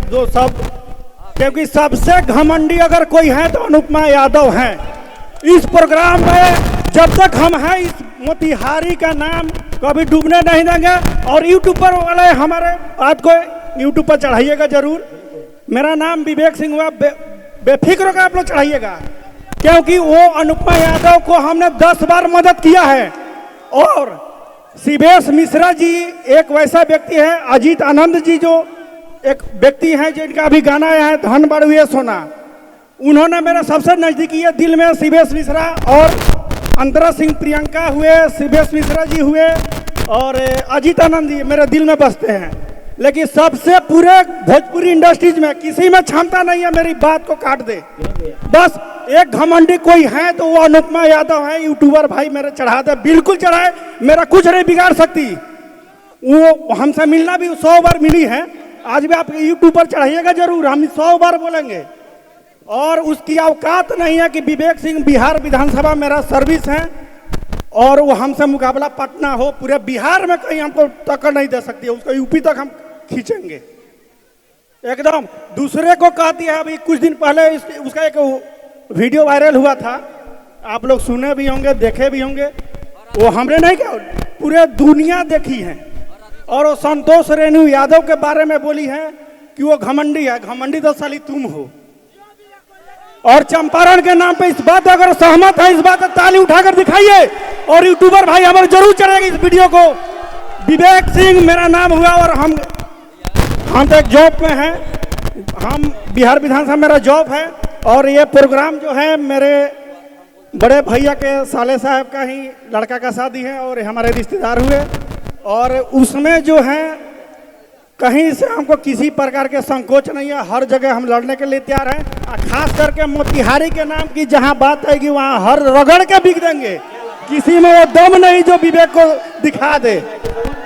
दो शब्द, क्योंकि सबसे घमंडी अगर कोई है तो अनुपमा यादव हैं। इस प्रोग्राम में जब तक हम हैं इस मोतिहारी का नाम कभी डूबने नहीं देंगे। और यूट्यूब पर वाले हमारे बात को यूट्यूब पर चढ़ाइएगा जरूर। मेरा नाम विवेक सिंह हुआ, बेफिक्र होकर आप लोग चढ़ाइएगा, क्योंकि वो अनुपमा यादव को हमने 10 बार मदद किया है। और शिवेश मिश्रा जी एक वैसा व्यक्ति है, अजीत आनंद जी जो एक व्यक्ति हैं जिनका अभी गाना आया है धन बढ़ुए सोना, उन्होंने मेरे सबसे नज़दीकी है दिल में शिवेश मिश्रा। और अंतरा सिंह प्रियंका हुए, शिवेश मिश्रा जी हुए और अजीत आनंद जी मेरे दिल में बसते हैं। लेकिन सबसे पूरे भोजपुरी इंडस्ट्रीज में किसी में क्षमता नहीं है मेरी बात को काट दे। बस एक घमंडी कोई है तो वो अनुपमा यादव है। यूट्यूबर भाई मेरे चढ़ा दे, बिल्कुल चढ़ाए, मेरा कुछ नहीं बिगाड़ सकती। वो हमसे मिलना भी 100 बार मिली है, आज भी आप यूट्यूब पर चढ़ाइएगा जरूर, हम 100 बार बोलेंगे। और उसकी औकात नहीं है कि विवेक सिंह बिहार विधानसभा मेरा सर्विस है और वो हमसे मुकाबला पटना हो, पूरे बिहार में कहीं हमको टक्कर नहीं दे सकती है, उसको यूपी तक हम खींचेंगे एकदम। दूसरे को कहती है, अभी कुछ दिन पहले उसका एक वीडियो वायरल हुआ था, आप लोग सुने भी होंगे, देखे भी होंगे। वो हमने नहीं कहा, पूरे दुनिया देखी है। और वो संतोष रेणु यादव के बारे में बोली है कि वो घमंडी है। घमंडी तो साली तुम हो। और चंपारण के नाम पे इस बात अगर सहमत है, इस बात ताली उठाकर दिखाइए। और यूट्यूबर भाई हमारे जरूर चढ़ेगा इस वीडियो को। विवेक सिंह मेरा नाम हुआ और हम तो एक जॉब में हैं, हम बिहार विधानसभा मेरा जॉब है। और ये प्रोग्राम जो है मेरे बड़े भैया के साले साहब का ही लड़का का शादी है और हमारे रिश्तेदार हुए। और उसमें जो है कहीं से हमको किसी प्रकार के संकोच नहीं है, हर जगह हम लड़ने के लिए तैयार हैं। खास करके मोतिहारी के नाम की जहां बात आएगी वहां हर रगड़ के बिक देंगे। किसी में वो दम नहीं जो विवेक को दिखा दे,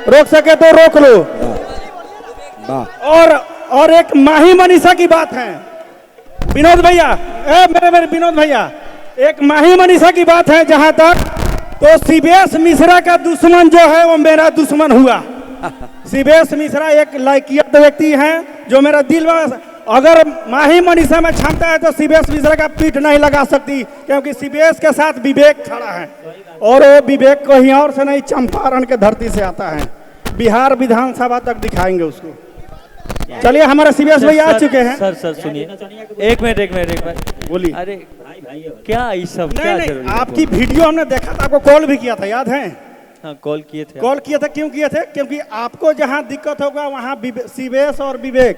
रोक सके तो रोक लो। और एक माही मनीषा की बात है, विनोद भैया, मेरे विनोद भैया, एक माही मनीषा की बात है जहां तक, तो शिवेश मिश्रा का दुश्मन जो है वो मेरा दुश्मन हुआ। शिवेश मिश्रा एक लायकियत व्यक्ति हैं जो मेरा दिल में, अगर माही मनीषा में क्षमता है तो शिवेश मिश्रा का पीठ नहीं लगा सकती, क्योंकि शिवेश के साथ विवेक खड़ा है। और वो विवेक कहीं और से नहीं, चंपारण के धरती से आता है। बिहार विधानसभा तक दिखाएंगे उसको। चलिए हमारे शिवेश भैया आ चुके हैं। सर सुनिए, एक मिनट बोलिए। अरे क्या ये सब क्या नहीं, आपकी वीडियो हमने देखा था, आपको कॉल भी किया था, याद है? हाँ, कॉल किए थे। क्यों किए थे? क्योंकि आपको जहां दिक्कत होगा वहां शिवेश और विवेक,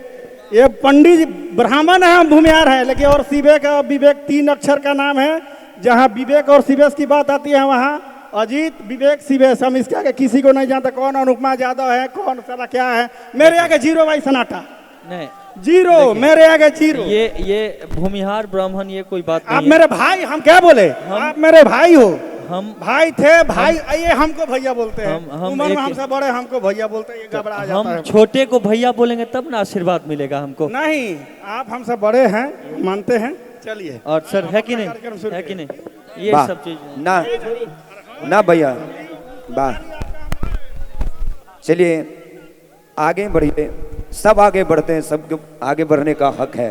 ये पंडित ब्राह्मण है, हम भूमिहार है, लेकिन और शिवेक और विवेक 3 अक्षर का नाम है। जहां विवेक और शिवेश की बात आती है वहां अजीत, विवेक, शिवेश, हम इसके आगे किसी को नहीं जानते। कौन अनुपमा यादव है, कौन सारा क्या है, मेरे आगे जीरो भाई सनाटा नहीं, जीरो, मेरे आगे जीरो। ये भूमिहार ब्राह्मण ये कोई बात नहीं। आप मेरे भाई, हम क्या बोले, आप मेरे भाई हो, हम भाई थे, भाई ये हमको भैया बोलते हैं, उम्र में हमसे बड़े हमको भैया बोलते हैं, ये घबरा जाता है। हम छोटे को भैया बोलेंगे तब ना आशीर्वाद मिलेगा हमको। नहीं, आप हमसे बड़े हैं, मानते हैं। चलिए। और सर है कि नहीं, है कि नहीं, ये सब चीज ना भैया, वाह। चलिए आगे बढ़िए, सब आगे बढ़ते हैं, सबको आगे बढ़ने का हक है।